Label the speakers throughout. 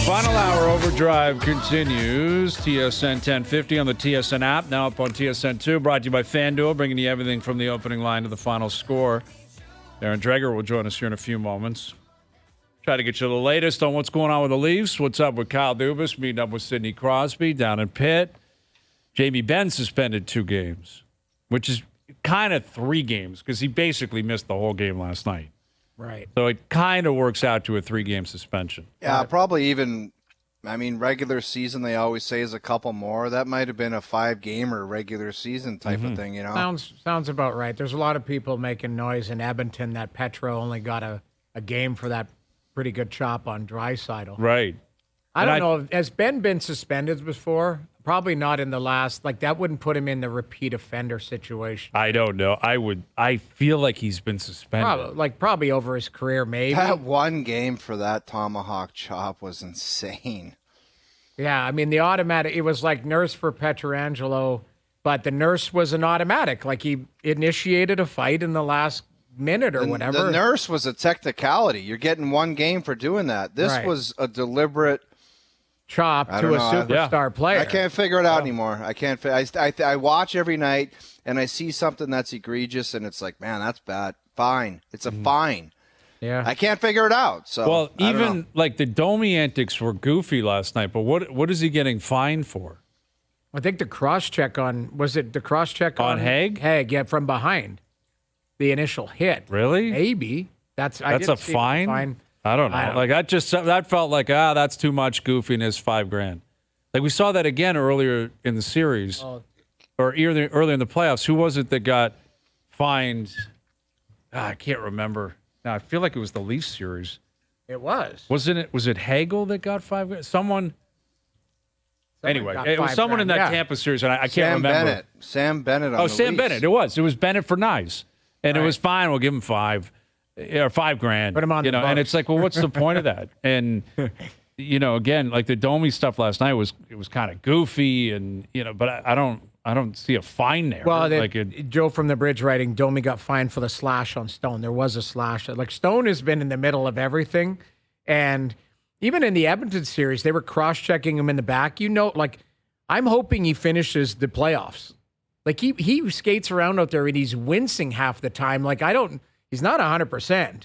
Speaker 1: Final hour OverDrive continues. TSN 1050 on the TSN app, now up on TSN 2. Brought to you by FanDuel, bringing you everything from the opening line to the final score. Darren Dreger will join us here in a few moments. Try to get you the latest on what's going on with the Leafs. What's up with Kyle Dubas meeting up with Sidney Crosby down in Pitt. Jamie Benn suspended 2 games, which is kind of 3 games because he basically missed the whole game last night.
Speaker 2: Right.
Speaker 1: So it kind of works out to a 3-game suspension.
Speaker 3: Yeah, probably even, regular season they always say is a couple more. That might have been a 5-gamer regular season type of thing, you know?
Speaker 2: Sounds about right. There's a lot of people making noise in Edmonton that Petro only got a game for that pretty good chop on Draisaitl.
Speaker 1: Right.
Speaker 2: I don't know. Has Ben been suspended before? Probably not in the last. Like, that wouldn't put him in the repeat offender situation.
Speaker 1: I don't know. I feel like he's been suspended.
Speaker 2: Probably over his career, maybe.
Speaker 3: That 1 game for that tomahawk chop was insane.
Speaker 2: Yeah, the automatic, it was like nurse for Pietrangelo, but the nurse was an automatic. Like, he initiated a fight in the last minute or whatever.
Speaker 3: The nurse was a technicality. You're getting 1 game for doing that. This was a deliberate
Speaker 2: chop to a superstar player.
Speaker 3: I can't figure it out anymore. I can't. I watch every night and I see something that's egregious and it's like, man, that's bad. Fine. It's a fine.
Speaker 2: Yeah.
Speaker 3: I can't figure it out. So
Speaker 1: well, even like the Domi antics were goofy last night, but what is he getting fined for?
Speaker 2: I think the cross-check on
Speaker 1: on Hague?
Speaker 2: Hague, yeah, from behind. The initial hit.
Speaker 1: Really?
Speaker 2: Maybe. That's
Speaker 1: a fine? I don't know. That felt like, that's too much goofiness, $5,000. Like we saw that again earlier in the series, or earlier in the playoffs. Who was it that got fined? I can't remember. Now I feel like it was the Leafs series.
Speaker 2: It was.
Speaker 1: Wasn't it? Was it Hagel that got $5,000? Someone anyway, it was someone in that Tampa series, and I can't remember.
Speaker 3: Sam Bennett. On the
Speaker 1: Sam
Speaker 3: Leafs.
Speaker 1: Bennett. It was Bennett for nice, and it was fine. We'll give him $5,000. Or $5,000,
Speaker 2: Put him on the boat.
Speaker 1: And it's like, well, what's the point of that? And again, like the Domi stuff last night was kind of goofy, and but I don't see a fine there.
Speaker 2: Well, Joe from the Bridge writing, Domi got fined for the slash on Stone. There was a slash. Like Stone has been in the middle of everything, and even in the Edmonton series, they were cross-checking him in the back. I'm hoping he finishes the playoffs. Like he skates around out there and he's wincing half the time. Like he's not 100%.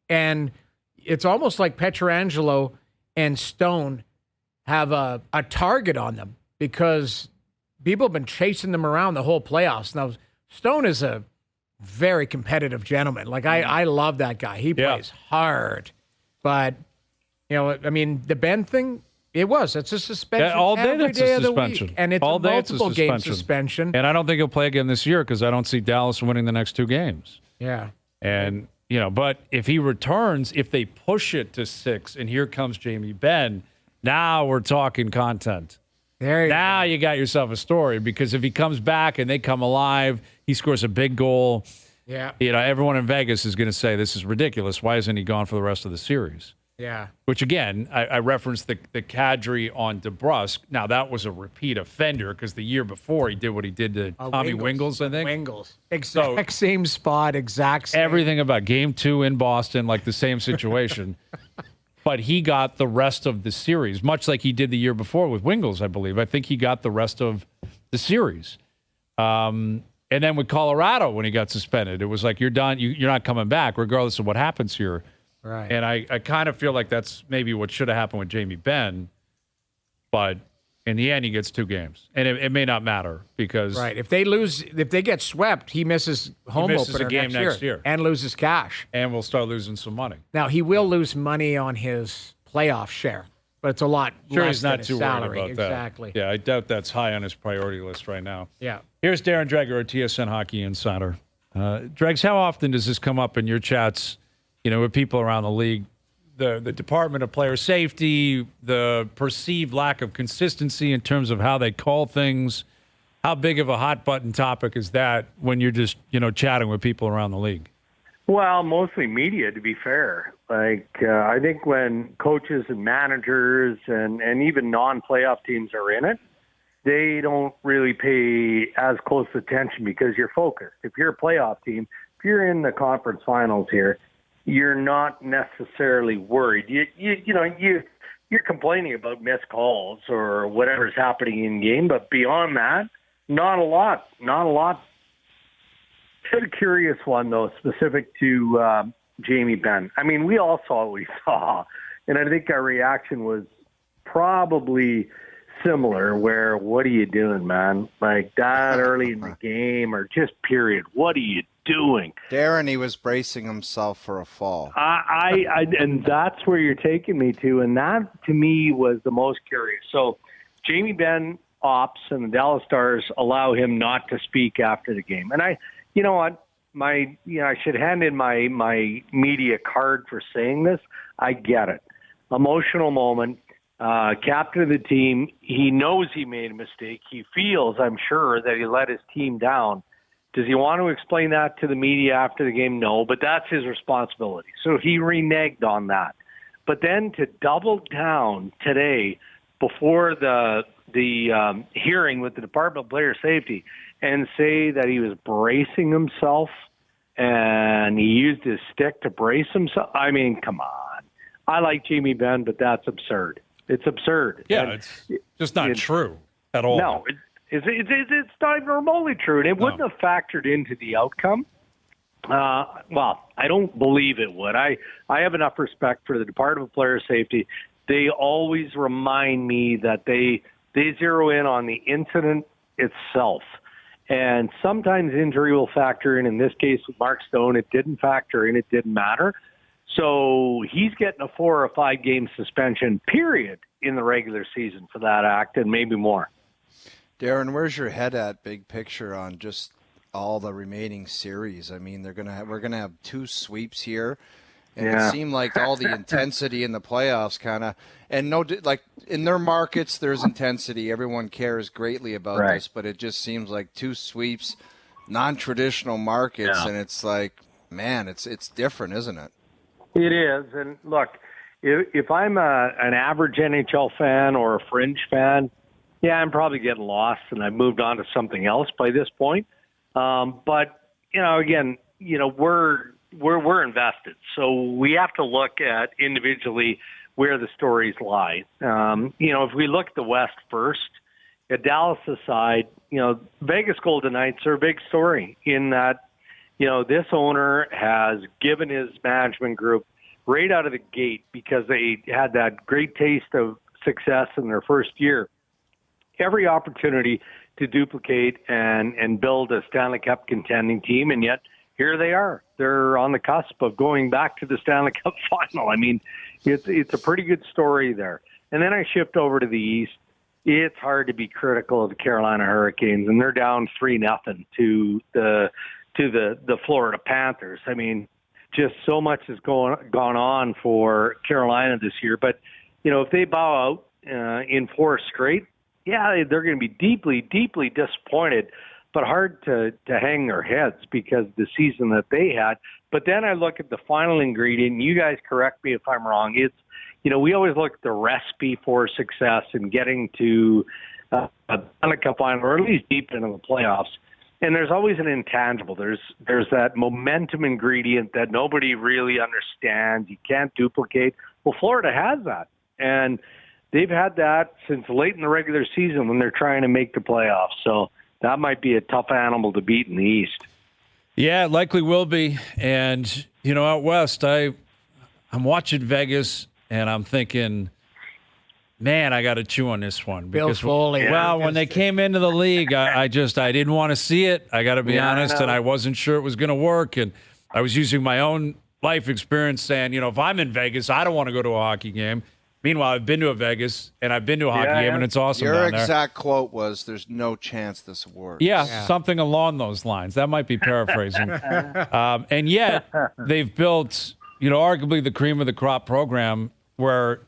Speaker 2: And it's almost like Pietrangelo and Stone have a target on them because people have been chasing them around the whole playoffs. Now, Stone is a very competitive gentleman. Like, I love that guy. He plays hard. But, the Ben thing, it's a suspension.
Speaker 1: All day
Speaker 2: every
Speaker 1: that's
Speaker 2: day
Speaker 1: a
Speaker 2: of the
Speaker 1: suspension.
Speaker 2: week. And it's
Speaker 1: all
Speaker 2: a
Speaker 1: day
Speaker 2: multiple game suspension.
Speaker 1: And I don't think he'll play again this year because I don't see Dallas winning the next 2 games.
Speaker 2: Yeah.
Speaker 1: And, but if he returns, if they push it to 6, and here comes Jamie Benn, now we're talking content. Now you got yourself a story, because if he comes back and they come alive, he scores a big goal.
Speaker 2: Yeah.
Speaker 1: Everyone in Vegas is going to say, this is ridiculous. Why isn't he gone for the rest of the series?
Speaker 2: Yeah.
Speaker 1: Which, again, I referenced the Kadri on DeBrusque. Now, that was a repeat offender because the year before he did what he did to Tommy Wingels, I think.
Speaker 2: Wingels. Exact same spot, exact same.
Speaker 1: Everything about Game 2 in Boston, like the same situation. But he got the rest of the series, much like he did the year before with Wingels, I believe. I think he got the rest of the series. And then with Colorado, when he got suspended, it was like, you're done. You're not coming back, regardless of what happens here.
Speaker 2: Right.
Speaker 1: And I kind of feel like that's maybe what should have happened with Jamie Benn. But in the end, he gets 2 games. And it may not matter because...
Speaker 2: Right. If they get swept, he misses home opener
Speaker 1: a game next year.
Speaker 2: And loses cash.
Speaker 1: And we'll start losing some money.
Speaker 2: Now, he will lose money on his playoff share, but it's a lot
Speaker 1: sure
Speaker 2: less
Speaker 1: he's not
Speaker 2: than his
Speaker 1: too
Speaker 2: salary.
Speaker 1: worried about
Speaker 2: Exactly.
Speaker 1: that. Yeah, I doubt that's high on his priority list right now.
Speaker 2: Yeah.
Speaker 1: Here's Darren Dreger, our TSN Hockey Insider. Dregs, how often does this come up in your chats, with people around the league? The Department of Player Safety, the perceived lack of consistency in terms of how they call things. How big of a hot button topic is that when you're just, chatting with people around the league?
Speaker 4: Well, mostly media, to be fair. I think when coaches and managers and even non-playoff teams are in it, they don't really pay as close attention because you're focused. If you're a playoff team, if you're in the conference finals here, you're not necessarily worried. You you're complaining about missed calls or whatever's happening in game, but beyond that, not a lot. It's a curious one, though, specific to Jamie Benn. I mean, we all saw what we saw, and I think our reaction was probably similar, where, what are you doing, man? Like, that early in the game, or just period, what are you doing?
Speaker 3: Darren, he was bracing himself for a fall.
Speaker 4: And that's where you're taking me to, and that, to me, was the most curious. So, Jamie Benn opts, and the Dallas Stars allow him not to speak after the game. And you know what? I should hand in my media card for saying this. I get it. Emotional moment. Captain of the team. He knows he made a mistake. He feels, I'm sure, that he let his team down. Does he want to explain that to the media after the game? No, but that's his responsibility. So he reneged on that. But then to double down today before the hearing with the Department of Player Safety and say that he was bracing himself and he used his stick to brace himself. I mean, come on. I like Jamie Benn, but that's absurd. It's absurd.
Speaker 1: Yeah, it's just not true at all.
Speaker 4: No, it's not even remotely true, and it wouldn't have factored into the outcome. Well, I don't believe it would. I have enough respect for the Department of Player Safety. They always remind me that they zero in on the incident itself. And sometimes injury will factor in. In this case with Mark Stone, it didn't factor in. It didn't matter. So he's getting a 4 or 5 game suspension, period, in the regular season for that act, and maybe more.
Speaker 3: Darren, where's your head at, big picture, on just all the remaining series? I mean, we're gonna have 2 sweeps here. And it seemed like all the intensity in the playoffs kind of, and like in their markets, there's intensity. Everyone cares greatly about this, but it just seems like 2 sweeps, non-traditional markets, and it's like, man, it's different, isn't it?
Speaker 4: It is. And look, if I'm an average NHL fan or a fringe fan, I'm probably getting lost and I've moved on to something else by this point. But, again, we're invested. So we have to look at individually where the stories lie. If we look at the West first, at Dallas' side, Vegas Golden Knights are a big story in that, this owner has given his management group right out of the gate, because they had that great taste of success in their first year, every opportunity to duplicate and build a Stanley Cup contending team, and yet here they are. They're on the cusp of going back to the Stanley Cup final. I mean, it's a pretty good story there. And then I shift over to the East. It's hard to be critical of the Carolina Hurricanes, and they're down 3-0 to the Florida Panthers. I mean, just so much has gone on for Carolina this year. But, if they bow out in 4 straight, they're going to be deeply, deeply disappointed, but hard to hang their heads because of the season that they had. But then I look at the final ingredient, and you guys correct me if I'm wrong. It's, we always look at the recipe for success and getting to a Stanley Cup final, or at least deep into the playoffs. And there's always an intangible. There's that momentum ingredient that nobody really understands. You can't duplicate. Well, Florida has that. And they've had that since late in the regular season when they're trying to make the playoffs. So that might be a tough animal to beat in the East.
Speaker 1: Yeah, it likely will be. And, out West, I'm watching Vegas, and I'm thinking, man, I got to chew on this one.
Speaker 2: Bill Foley.
Speaker 1: Well, when they came into the league, I didn't want to see it. I got to be honest, and I wasn't sure it was going to work. And I was using my own life experience saying, if I'm in Vegas, I don't want to go to a hockey game. Meanwhile, I've been to a Vegas, and I've been to a hockey game, and it's awesome
Speaker 3: Your
Speaker 1: down there.
Speaker 3: exact quote was, there's no chance this works.
Speaker 1: Yeah, something along those lines. That might be paraphrasing. And yet, they've built, arguably the cream of the crop program where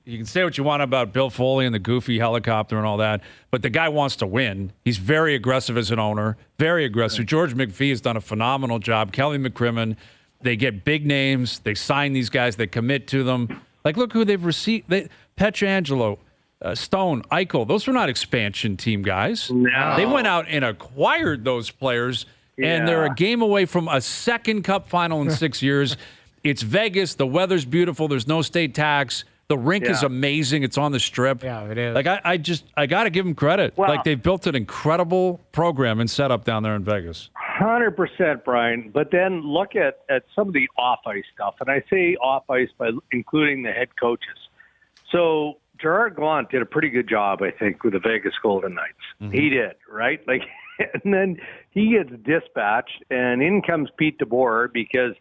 Speaker 1: you can say what you want about Bill Foley and the goofy helicopter and all that, but the guy wants to win. He's very aggressive as an owner, very aggressive. George McPhee has done a phenomenal job. Kelly McCrimmon, they get big names. They sign these guys. They commit to them. Like, look who they've received. Pietrangelo, Stone, Eichel. Those were not expansion team guys.
Speaker 4: No.
Speaker 1: They went out and acquired those players, and they're a game away from a second Cup final in 6 years. It's Vegas. The weather's beautiful. There's no state tax. The rink is amazing. It's on the Strip.
Speaker 2: Yeah, it is.
Speaker 1: Like I got to give them credit.
Speaker 4: Well,
Speaker 1: like they've built an incredible program and setup down there in Vegas.
Speaker 4: 100%, Brian. But then look at some of the off-ice stuff. And I say off-ice by including the head coaches. So Gerard Gallant did a pretty good job, I think, with the Vegas Golden Knights. Mm-hmm. He did, right? Like, and then he gets dispatched, and in comes Pete DeBoer because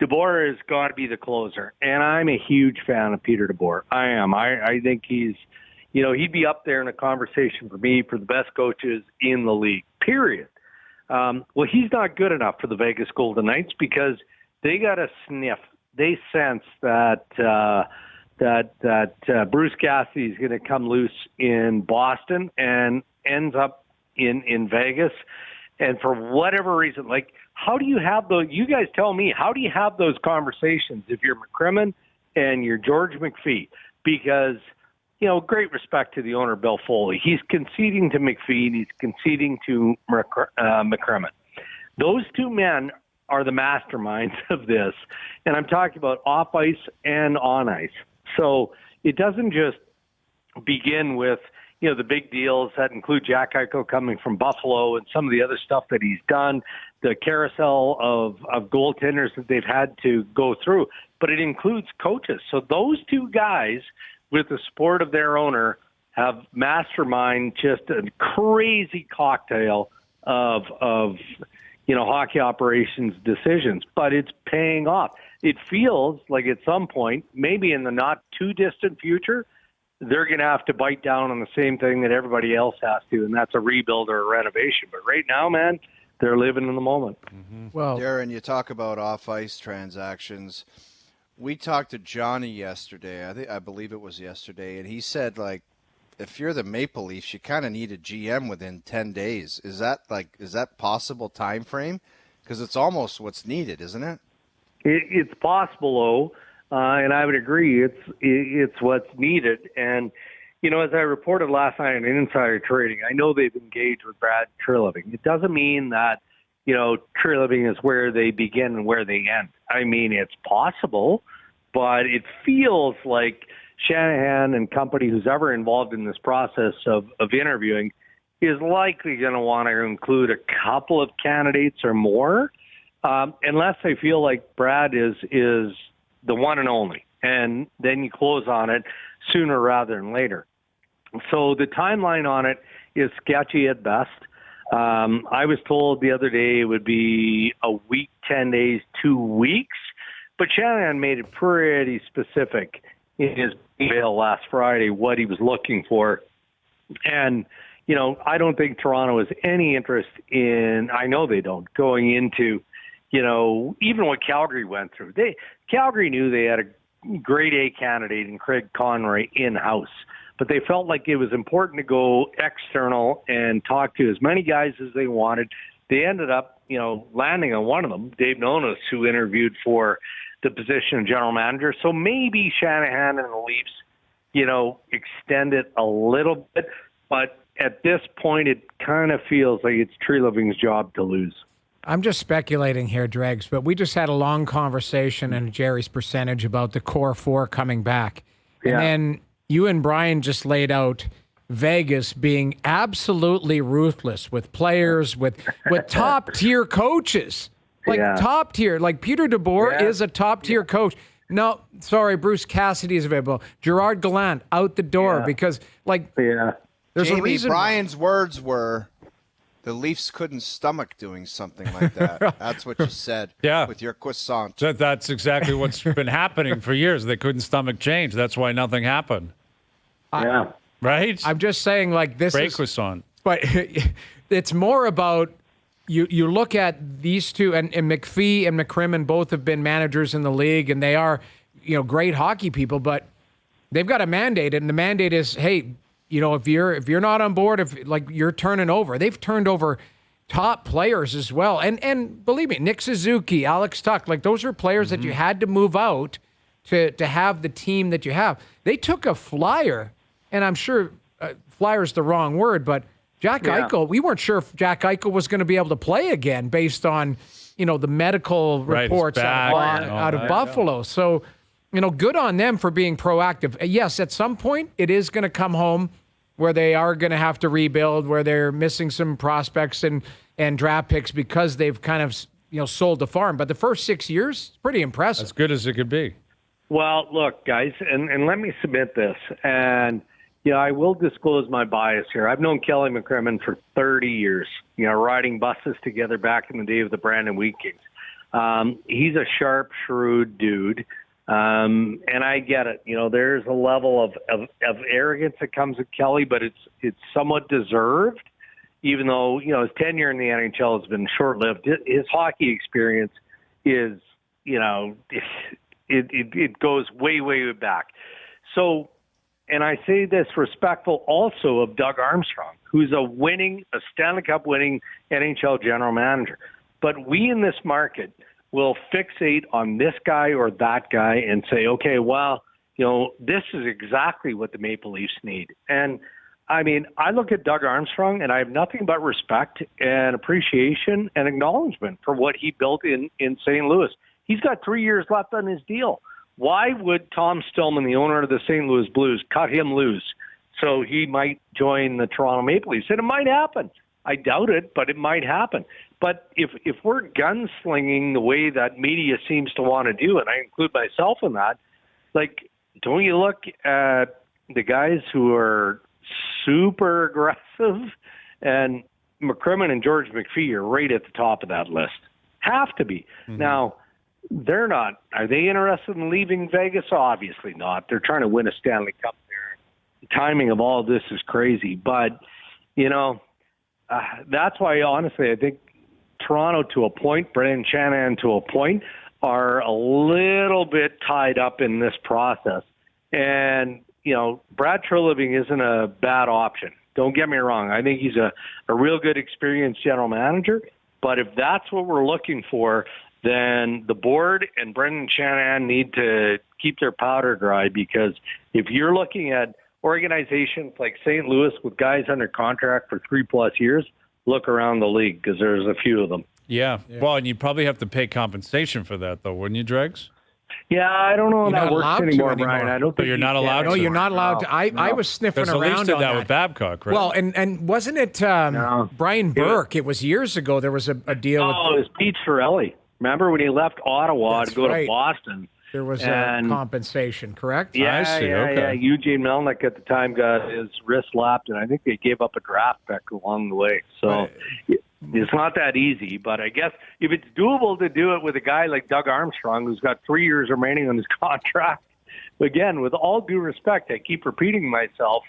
Speaker 4: DeBoer has got to be the closer. And I'm a huge fan of Peter DeBoer. I am. I think he's, he'd be up there in a conversation for me for the best coaches in the league, period. Well, he's not good enough for the Vegas Golden Knights because they got a sniff. They sense that Bruce Cassidy is going to come loose in Boston and ends up in Vegas. And for whatever reason, like, how do you have those? You guys tell me, how do you have those conversations if you're McCrimmon and you're George McPhee? Because, great respect to the owner, Bill Foley. He's conceding to McPhee and he's conceding to McCrimmon. Those two men are the masterminds of this. And I'm talking about off ice and on ice. So it doesn't just begin with, the big deals that include Jack Eichel coming from Buffalo and some of the other stuff that he's done, the carousel of goaltenders that they've had to go through. But it includes coaches. So those two guys, with the support of their owner, have mastermind just a crazy cocktail of hockey operations decisions. But it's paying off. It feels like at some point, maybe in the not too distant future, they're going to have to bite down on the same thing that everybody else has to, and that's a rebuild or a renovation. But right now, man, they're living in the moment.
Speaker 3: Mm-hmm. Well, Darren, you talk about off-ice transactions. We talked to Johnny yesterday. I believe it was yesterday, and he said, like, if you're the Maple Leafs, you kind of need a GM within 10 days. Is that possible time frame? Because it's almost what's needed, isn't it?
Speaker 4: It's possible, though. And I would agree, it's what's needed. And, as I reported last night in Insider Trading, I know they've engaged with Brad Treliving. It doesn't mean that, Treliving is where they begin and where they end. I mean, it's possible, but it feels like Shanahan and company who's ever involved in this process of interviewing is likely going to want to include a couple of candidates or more, unless they feel like Brad is the one and only, and then you close on it sooner rather than later. So the timeline on it is sketchy at best. I was told the other day it would be a week, 10 days, 2 weeks, but Shanahan made it pretty specific in his email last Friday what he was looking for. And, I don't think Toronto has any interest in, I know they don't, going into even what Calgary went through. Calgary knew they had a grade A candidate in Craig Conroy in-house, but they felt like it was important to go external and talk to as many guys as they wanted. They ended up, landing on one of them, Dave Nonis, who interviewed for the position of general manager. So maybe Shanahan and the Leafs, extend it a little bit, but at this point, it kind of feels like it's Treliving's job to lose.
Speaker 2: I'm just speculating here, Dregs, but we just had a long conversation in Gerry's percentage about the core four coming back. Yeah. And then you and Brian just laid out Vegas being absolutely ruthless with players, with top-tier coaches. Like top tier. Like Peter DeBoer is a top-tier coach. No, sorry, Bruce Cassidy is available. Gerard Gallant out the door because, there's
Speaker 3: Jamie,
Speaker 2: a reason.
Speaker 3: Brian's words were, the Leafs couldn't stomach doing something like that. That's what you said with your croissant.
Speaker 1: That's exactly what's been happening for years. They couldn't stomach change. That's why nothing happened. Right?
Speaker 2: I'm just saying, this
Speaker 1: Great croissant.
Speaker 2: But it's more about you look at these two, and McPhee and McCrimmon both have been managers in the league, and they are, great hockey people, but they've got a mandate, and the mandate is, hey, if you're not on board, if you're turning over. They've turned over top players as well. And believe me, Nick Suzuki, Alex Tuck, those are players that you had to move out to have the team that you have. They took a flyer, and I'm sure flyer's the wrong word, but Jack Eichel, we weren't sure if Jack Eichel was going to be able to play again based on, the medical reports out of Buffalo. So good on them for being proactive. Yes, at some point it is going to come home where they are going to have to rebuild, where they're missing some prospects and draft picks because they've kind of sold the farm. But the first 6 years, it's pretty impressive.
Speaker 1: As good as it could be.
Speaker 4: Well, look, guys, and let me submit this. And, I will disclose my bias here. I've known Kelly McCrimmon for 30 years, riding buses together back in the day of the Brandon Wheat Kings. He's a sharp, shrewd dude. And I get it. There's a level of arrogance that comes with Kelly, but it's somewhat deserved, even though, his tenure in the NHL has been short-lived. His hockey experience is, it goes way, way back. So, and I say this respectful also of Doug Armstrong, who's a Stanley Cup winning NHL general manager. But we in this market will fixate on this guy or that guy and say, okay, well, this is exactly what the Maple Leafs need. And I mean, I look at Doug Armstrong and I have nothing but respect and appreciation and acknowledgement for what he built in St. Louis. He's got 3 years left on his deal. Why would Tom Stillman, the owner of the St. Louis Blues, cut him loose so he might join the Toronto Maple Leafs? And it might happen. I doubt it, but it might happen. But if we're gunslinging the way that media seems to want to do, and I include myself in that, don't you look at the guys who are super aggressive? And McCrimmon and George McPhee are right at the top of that list. Have to be. Mm-hmm. Now, they're not. Are they interested in leaving Vegas? Obviously not. They're trying to win a Stanley Cup there. The timing of all of this is crazy. But, that's why, honestly, I think Toronto to a point, Brendan Shanahan to a point, are a little bit tied up in this process. And, Brad Treliving isn't a bad option. Don't get me wrong. I think he's a real good experienced general manager. But if that's what we're looking for, then the board and Brendan Shanahan need to keep their powder dry, because if you're looking at organizations like St. Louis with guys under contract for 3+ years, look around the league, because there's a few of them.
Speaker 1: Yeah. Well, and you'd probably have to pay compensation for that, though, wouldn't you, Dregs?
Speaker 4: Yeah, I don't know if that works anymore, Brian. I don't think
Speaker 1: you're not allowed to.
Speaker 2: No, you're not allowed to. I was sniffing around
Speaker 1: on that. Did that with Babcock, right?
Speaker 2: Well, and wasn't it Brian Burke? It was years ago. There was a deal with...
Speaker 4: it was Pete Chiarelli. Remember when he left Ottawa to go to Boston?
Speaker 2: There was a compensation, correct?
Speaker 4: Yeah,
Speaker 1: I see.
Speaker 4: Yeah. Eugene Melnyk at the time got his wrist slapped, and I think they gave up a draft pick along the way. So it's not that easy, but I guess if it's doable to do it with a guy like Doug Armstrong, who's got 3 years remaining on his contract, again, with all due respect, I keep repeating myself,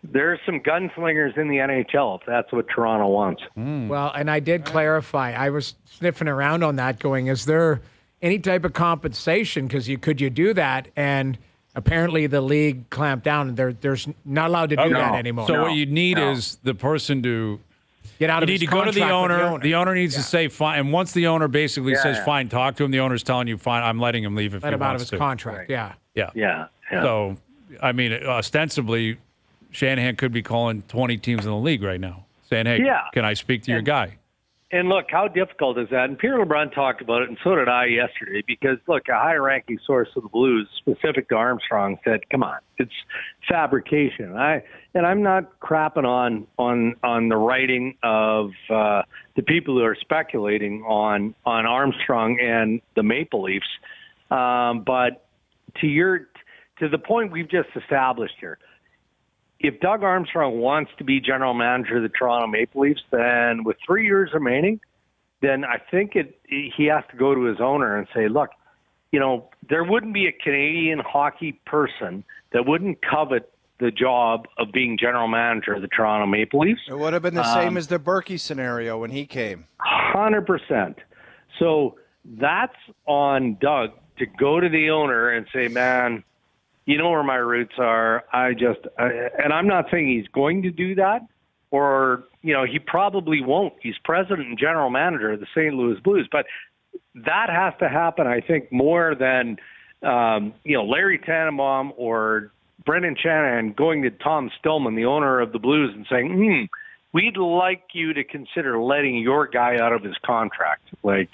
Speaker 4: there's some gunslingers in the NHL if that's what Toronto wants.
Speaker 2: Well, and I did clarify. I was sniffing around on that going, is there any type of compensation? Because could you do that? And apparently the league clamped down. There's not allowed to do that anymore.
Speaker 1: So what you need is the person to
Speaker 2: get out of his contract.
Speaker 1: You need to go to the owner. The owner needs to say fine. And once the owner basically says fine, talk to him, the owner's telling you fine, I'm letting him leave if he wants to.
Speaker 2: Let him out of his contract,
Speaker 1: Yeah. So, I mean, ostensibly, Shanahan could be calling 20 teams in the league right now, saying, hey, can I speak to your guy?
Speaker 4: And look, how difficult is that? And Pierre LeBrun talked about it, and so did I yesterday, because, look, a high-ranking source of the Blues, specific to Armstrong, said, come on, it's fabrication. I'm not crapping on the writing of the people who are speculating on Armstrong and the Maple Leafs. But to the point we've just established here, if Doug Armstrong wants to be general manager of the Toronto Maple Leafs, then with 3 years remaining, then I think he has to go to his owner and say, look, there wouldn't be a Canadian hockey person that wouldn't covet the job of being general manager of the Toronto Maple Leafs.
Speaker 3: It would have been the same as the Berkey scenario when he came.
Speaker 4: 100%. So that's on Doug to go to the owner and say, man, you know where my roots are. And I'm not saying he's going to do that, or, he probably won't. He's president and general manager of the St. Louis Blues. But that has to happen, I think, more than, Larry Tannenbaum or Brendan Shanahan going to Tom Stillman, the owner of the Blues, and saying, we'd like you to consider letting your guy out of his contract. I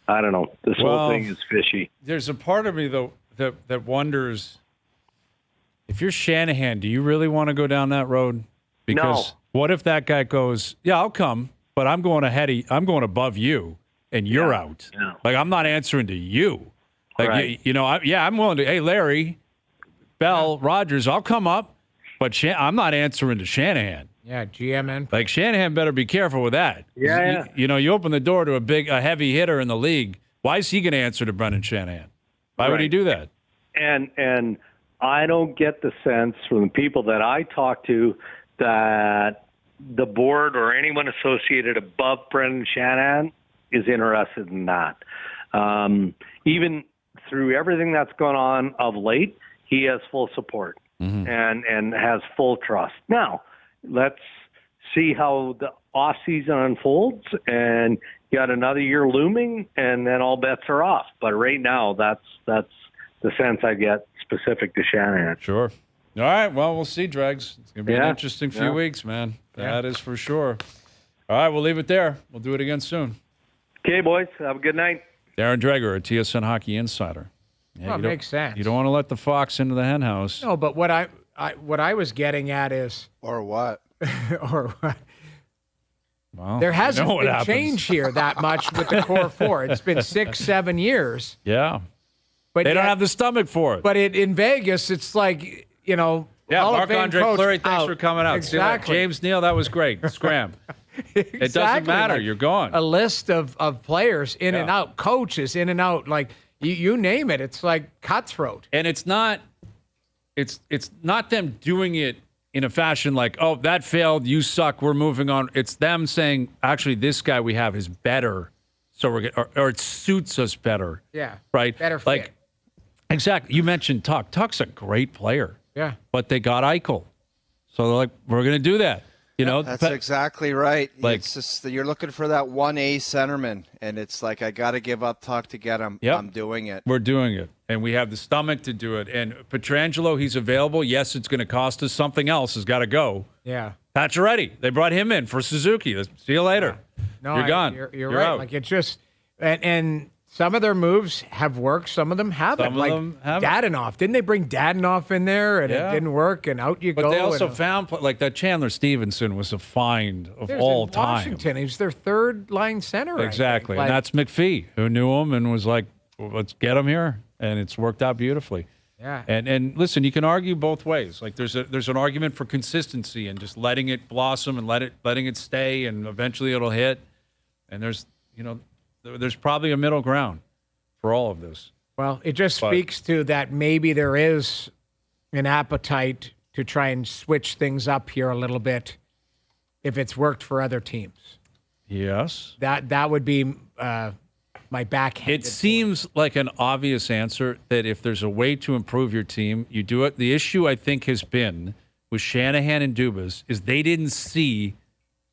Speaker 4: don't know. This whole thing is fishy.
Speaker 1: There's a part of me, though, that wonders if you're Shanahan, do you really want to go down that road? Because what if that guy goes, yeah, I'll come, but I'm going above you, and you're out. Yeah. Like, I'm not answering to you. Like, right. I'm willing to. Hey, Larry, Bell, Rogers, I'll come up, but I'm not answering to Shanahan.
Speaker 2: Yeah, GMN.
Speaker 1: Like, Shanahan better be careful with that.
Speaker 4: Yeah.
Speaker 1: You open the door to a heavy hitter in the league. Why is he going to answer to Brendan Shanahan? Why would he do that?
Speaker 4: And I don't get the sense from the people that I talk to that the board or anyone associated above Brendan Shanahan is interested in that. Even through everything that's gone on of late, he has full support and has full trust. Now, let's see how the off season unfolds, and you got another year looming, and then all bets are off. But right now, that's the sense I get specific to Shanahan.
Speaker 1: Sure. All right. Well, we'll see, Dregs. It's going to be an interesting few weeks, man. That is for sure. All right. We'll leave it there. We'll do it again soon.
Speaker 4: Okay, boys. Have a good night.
Speaker 1: Darren Dreger, a TSN Hockey Insider. Yeah,
Speaker 2: well, it makes sense.
Speaker 1: You don't want to let the fox into the hen house.
Speaker 2: No, but what I was getting at is...
Speaker 3: Or what?
Speaker 2: Or what?
Speaker 1: Well,
Speaker 2: there hasn't been change here that much with the core four. It's been 6-7 years.
Speaker 1: Yeah.
Speaker 2: But
Speaker 1: they don't have the stomach for it.
Speaker 2: But in Vegas, it's like,
Speaker 1: Yeah, Marc-Andre Fleury, thanks for coming out.
Speaker 2: Exactly.
Speaker 1: James Neal, that was great. Scram.
Speaker 2: Exactly.
Speaker 1: It doesn't matter.
Speaker 2: Like
Speaker 1: you're gone.
Speaker 2: A list of players in and out, coaches in and out, like you name it. It's like cutthroat.
Speaker 1: And it's not them doing it in a fashion like, oh, that failed, you suck, we're moving on. It's them saying, actually, this guy we have is better, so we're or it suits us better.
Speaker 2: Yeah.
Speaker 1: Right?
Speaker 2: Better fit.
Speaker 1: Like, exactly. You mentioned Tuck. Tuck's a great player.
Speaker 2: Yeah.
Speaker 1: But they got Eichel. So they're like, we're going to do that.
Speaker 3: That's exactly right.
Speaker 1: Like,
Speaker 3: it's just you're looking for that 1A centerman, and it's like, I got to give up Tuck to get him.
Speaker 1: Yep.
Speaker 3: I'm doing it.
Speaker 1: We're doing it. And we have the stomach to do it. And Pietrangelo, he's available. Yes, it's going to cost us. Something else has got to go.
Speaker 2: Yeah.
Speaker 1: Pacioretty, they brought him in for Suzuki. See you later.
Speaker 2: Yeah. No,
Speaker 1: you're gone.
Speaker 2: You're right.
Speaker 1: Out.
Speaker 2: Like, it's just and some of their moves have worked. Some of them haven't.
Speaker 1: Some of them haven't.
Speaker 2: Dadonov. Didn't they bring Dadonov in there and it didn't work and out you go?
Speaker 1: But they also found, like, that Chandler Stevenson was a find of all time.
Speaker 2: Washington, he was their third line center.
Speaker 1: Exactly. And that's McPhee, who knew him and was like, well, let's get him here. And it's worked out beautifully.
Speaker 2: Yeah.
Speaker 1: And listen, you can argue both ways. Like, there's an argument for consistency and just letting it blossom and letting it stay, and eventually it'll hit. And there's probably a middle ground for all of this.
Speaker 2: Well, it just speaks to that maybe there is an appetite to try and switch things up here a little bit if it's worked for other teams.
Speaker 1: Yes.
Speaker 2: That would be my backhanded
Speaker 1: It seems like an obvious answer that if there's a way to improve your team, you do it. The issue, I think, has been with Shanahan and Dubas is they didn't see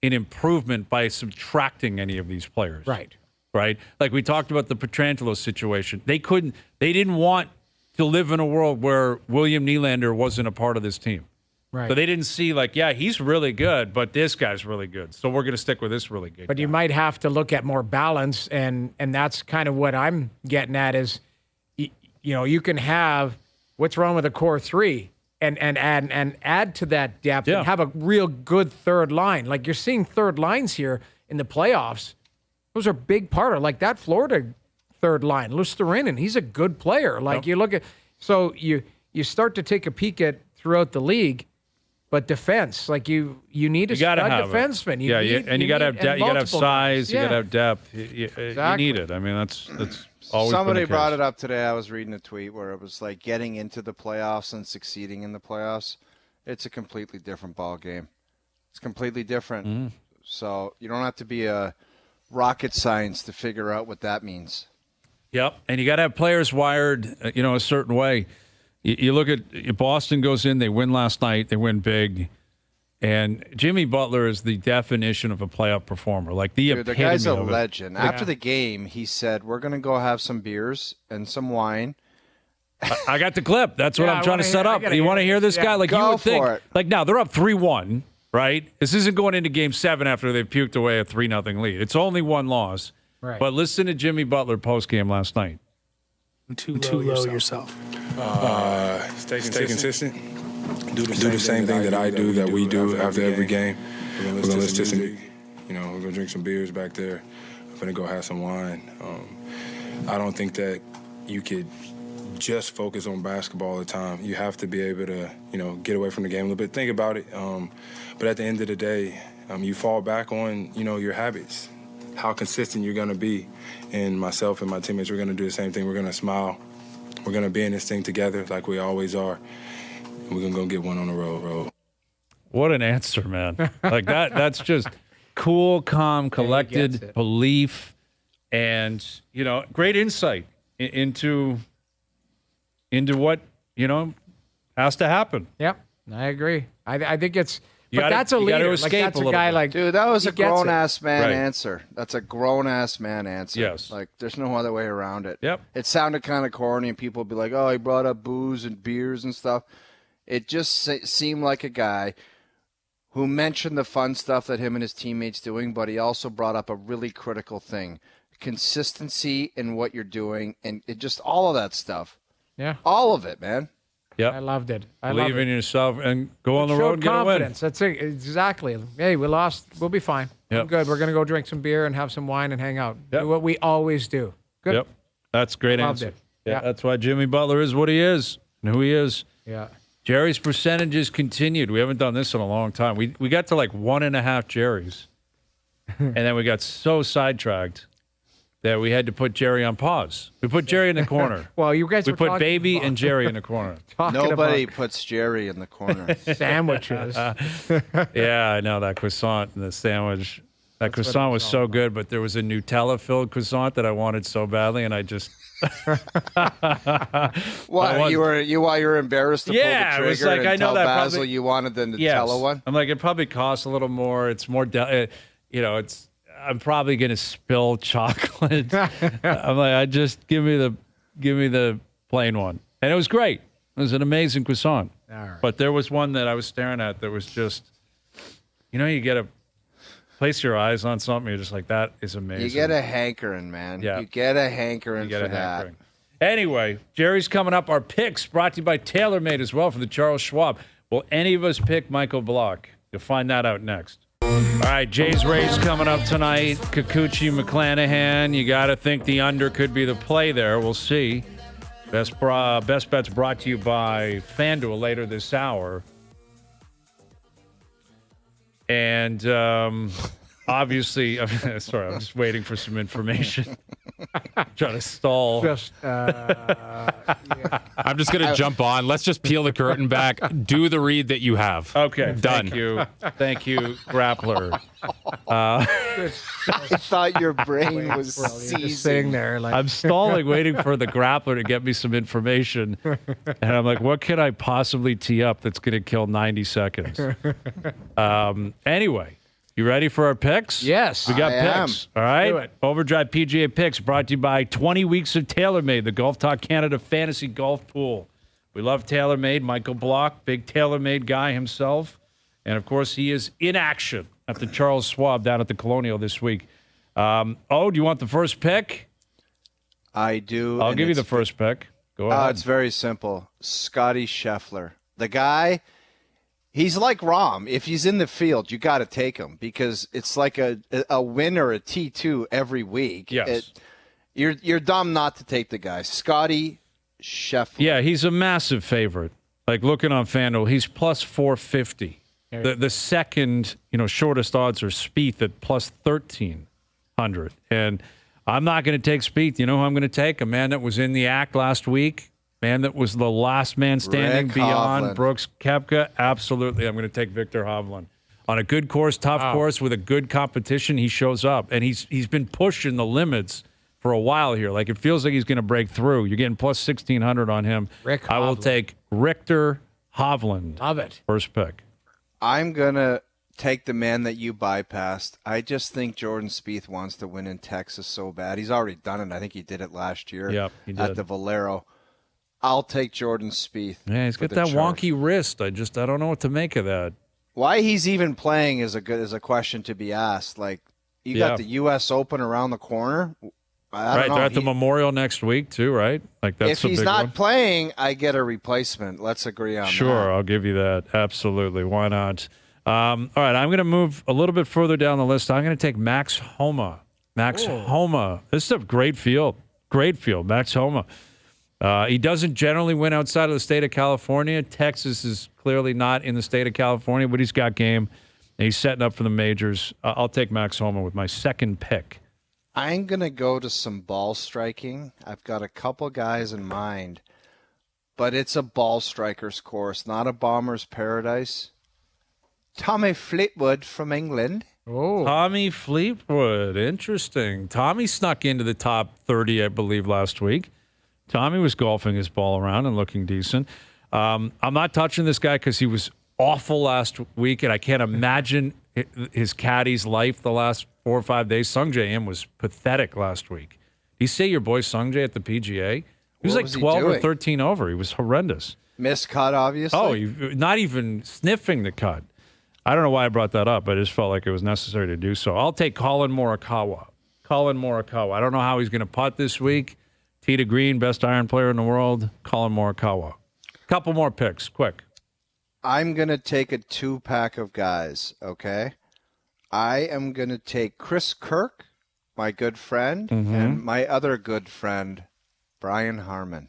Speaker 1: an improvement by subtracting any of these players. Right? Like we talked about the Pietrangelo situation. They didn't want to live in a world where William Nylander wasn't a part of this team.
Speaker 2: Right.
Speaker 1: So they didn't see like, yeah, he's really good, but this guy's really good. So we're going to stick with this really good
Speaker 2: But
Speaker 1: guy.
Speaker 2: you might have to look at more balance, and that's kind of what I'm getting at is, you can have what's wrong with the core three and add to that depth and have a real good third line. Like you're seeing third lines here in the playoffs. Those are big part of like that Florida third line. Lusterinen, he's a good player. Like you look at, so you start to take a peek at throughout the league. But defense, like you need a stud defenseman.
Speaker 1: You got to have depth. You got to have size. You got to have depth. You need it. I mean, that's always.
Speaker 3: Somebody brought it up today. I was reading a tweet where it was like getting into the playoffs and succeeding in the playoffs. It's a completely different ball game. It's completely different. So you don't have to be a rocket science to figure out what that means.
Speaker 1: Yep, and you got to have players wired, a certain way. You look at Boston goes in, they win last night, they win big, and Jimmy Butler is the definition of a playoff performer, like the epitome.
Speaker 3: The guy's a
Speaker 1: of
Speaker 3: legend. After the game, he said, "We're going to go have some beers and some wine."
Speaker 1: I got the clip. That's what I'm trying to set up. You want to hear this guy? Like you would think. Like now they're up 3-1, right? This isn't going into Game 7 after they've puked away a 3-0 lead. It's only one loss.
Speaker 2: Right.
Speaker 1: But listen to Jimmy Butler postgame last night.
Speaker 5: Too low yourself. Stay consistent. Do the same thing that I do, that we do after every game. We're going to listen to some music. We're going to drink some beers back there. I'm going to go have some wine. I don't think that you could just focus on basketball all the time. You have to be able to, get away from the game a little bit. Think about it. But at the end of the day, you fall back on, your habits, how consistent you're going to be. And myself and my teammates, we're going to do the same thing. We're going to smile. We're going to be in this thing together like we always are. And we're going to go get one on the road.
Speaker 1: What an answer, man. Like that's just cool, calm, collected belief and, great insight into what, has to happen.
Speaker 2: Yep, I agree. I think it's –
Speaker 1: But
Speaker 2: that's a leader.
Speaker 1: Like, that's
Speaker 2: a guy like –
Speaker 3: Dude, that was a grown-ass man
Speaker 1: Right.
Speaker 3: answer. That's a grown-ass man answer.
Speaker 1: Yes.
Speaker 3: Like, there's no other way around it.
Speaker 1: Yep.
Speaker 3: It sounded kind of corny, and people would be like, oh, he brought up booze and beers and stuff. It just seemed like a guy who mentioned the fun stuff that him and his teammates doing, but he also brought up a really critical thing, consistency in what you're doing, and just all of that stuff.
Speaker 2: Yeah.
Speaker 3: All of it, man.
Speaker 1: Yep.
Speaker 2: I loved it.
Speaker 1: Believe in yourself and go on the road and get a win.
Speaker 2: Confidence. That's it. Exactly. Hey, we lost. We'll be fine.
Speaker 1: Yep.
Speaker 2: I'm good. We're going to go drink some beer and have some wine and hang out.
Speaker 1: Yep.
Speaker 2: Do what we always do. Good.
Speaker 1: Yep. That's a great
Speaker 2: Loved
Speaker 1: answer.
Speaker 2: it.
Speaker 1: Yeah,
Speaker 2: Yeah.
Speaker 1: that's why Jimmy Butler is what he is and who he is.
Speaker 2: Yeah.
Speaker 1: Jerry's percentages continued. We haven't done this in a long time. We got to like 1.5 Jerry's, and then we got so sidetracked that we had to put Gerry on pause. We put Gerry in the corner.
Speaker 2: Well, you guys
Speaker 1: we
Speaker 2: were
Speaker 1: put
Speaker 2: talking
Speaker 1: Baby
Speaker 2: about-
Speaker 1: and Gerry in the corner.
Speaker 3: Nobody
Speaker 2: about
Speaker 3: puts Gerry in the corner.
Speaker 2: sandwiches.
Speaker 1: Yeah, I know that croissant and the sandwich. That croissant was so good, but there was a Nutella-filled croissant that I wanted so badly, and I just.
Speaker 3: What, you were embarrassed to pull the
Speaker 1: Yeah,
Speaker 3: trigger
Speaker 1: it was like,
Speaker 3: and
Speaker 1: I know
Speaker 3: tell
Speaker 1: that
Speaker 3: Basil
Speaker 1: probably-
Speaker 3: you wanted the Nutella
Speaker 1: Yes.
Speaker 3: one?
Speaker 1: I'm like, it probably costs a little more. It's more, it's. I'm probably gonna spill chocolate. I'm like, I just give me the plain one, and it was great. It was an amazing croissant.
Speaker 2: All right.
Speaker 1: But there was one that I was staring at that was just, you get to place your eyes on something. You're just like, that is amazing.
Speaker 3: You get a hankering, man.
Speaker 1: Yeah.
Speaker 3: You get a hankering
Speaker 1: You get
Speaker 3: for
Speaker 1: a
Speaker 3: that.
Speaker 1: hankering. Anyway, Jerry's coming up. Our picks brought to you by TaylorMade as well for the Charles Schwab. Will any of us pick Michael Block? You'll find that out next. All right, Jays Rays coming up tonight. Kikuchi, McClanahan. You got to think the under could be the play there. We'll see. Best bets brought to you by FanDuel later this hour. And obviously, sorry, I'm just waiting for some information. Trying to stall.
Speaker 6: I'm just going to jump on. Let's just peel the curtain back. Do the read that you have.
Speaker 1: Okay,
Speaker 6: Done.
Speaker 1: Thank you, Grappler.
Speaker 3: I thought your brain was
Speaker 2: Just sitting
Speaker 3: seizing.
Speaker 2: there like
Speaker 1: I'm stalling, waiting for the Grappler to get me some information. And I'm like, what can I possibly tee up that's going to kill 90 seconds? Anyway, you ready for our picks?
Speaker 2: Yes.
Speaker 1: We got
Speaker 3: I
Speaker 1: picks. All right.
Speaker 2: Do it.
Speaker 1: OverDrive PGA picks brought to you by 20 weeks of TaylorMade, the Golf Talk Canada fantasy golf pool. We love TaylorMade. Michael Block, big TaylorMade guy himself. And, of course, he is in action at the Charles Schwab down at the Colonial this week. Do you want the first pick?
Speaker 3: I do.
Speaker 1: I'll
Speaker 3: and
Speaker 1: give you the
Speaker 3: it's-
Speaker 1: first pick. Go ahead.
Speaker 3: It's very simple. Scotty Scheffler. The guy, he's like Rahm. If he's in the field, you got to take him because it's like a win or a T2 every week.
Speaker 1: Yes.
Speaker 3: You're dumb not to take the guy. Scotty Scheffler.
Speaker 1: Yeah, he's a massive favorite. Like looking on FanDuel, he's plus 450. The second, shortest odds are Spieth at plus 1,300. And I'm not going to take Spieth. You know who I'm going to take? A man that was in the act last week. Man that was the last man standing
Speaker 3: Rick
Speaker 1: beyond
Speaker 3: Hovland.
Speaker 1: Brooks Koepka. Absolutely, I'm going to take Victor Hovland. On a good course, tough course, with a good competition, he shows up. And he's been pushing the limits for a while here. Like, it feels like he's going to break through. You're getting plus 1,600 on him.
Speaker 2: Rick
Speaker 1: I will
Speaker 2: Hovland.
Speaker 1: take Richter Hovland.
Speaker 2: love it.
Speaker 1: First pick.
Speaker 3: I'm going to take the man that you bypassed. I just think Jordan Spieth wants to win in Texas so bad. He's already done it. I think he did it last year
Speaker 1: Yep, he
Speaker 3: at
Speaker 1: did.
Speaker 3: the Valero. I'll take Jordan Spieth.
Speaker 1: Yeah, he's
Speaker 3: for
Speaker 1: got
Speaker 3: the
Speaker 1: that
Speaker 3: charge.
Speaker 1: wonky wrist. I don't know what to make of that.
Speaker 3: Why he's even playing is a question to be asked. Like, you
Speaker 1: Yeah.
Speaker 3: got the U.S. Open around the corner.
Speaker 1: Right, they're at the Memorial next week too, right? Like that's
Speaker 3: if he's
Speaker 1: big
Speaker 3: not
Speaker 1: one.
Speaker 3: playing, I get a replacement. Let's agree on that.
Speaker 1: Sure, I'll give you that. Absolutely, why not? All right, I'm going to move a little bit further down the list. I'm going to take Max Homa. Max Homa. This is a great field. Great field. Max Homa. He doesn't generally win outside of the state of California. Texas is clearly not in the state of California, but he's got game, and he's setting up for the majors. I'll take Max Homa with my second pick.
Speaker 3: I'm going to go to some ball striking. I've got a couple guys in mind, but it's a ball striker's course, not a bomber's paradise. Tommy Fleetwood from England.
Speaker 2: Oh,
Speaker 1: Tommy Fleetwood. Interesting. Tommy snuck into the top 30, I believe, last week. Tommy was golfing his ball around and looking decent. I'm not touching this guy because he was awful last week, and I can't imagine his caddy's life the last 4 or 5 days. Sungjae Im was pathetic last week. You say your boy Sungjae at the PGA? He was like 12 or 13 over. He was horrendous.
Speaker 3: Missed cut, obviously.
Speaker 1: Oh, not even sniffing the cut. I don't know why I brought that up. I just felt like it was necessary to do so. I'll take Colin Morikawa. Colin Morikawa. I don't know how he's going to putt this week. Tee to green, best iron player in the world. Colin Morikawa. Couple more picks, quick.
Speaker 3: I'm going to take a 2-pack of guys, okay? I am going to take Chris Kirk, my good friend, and my other good friend, Brian Harman.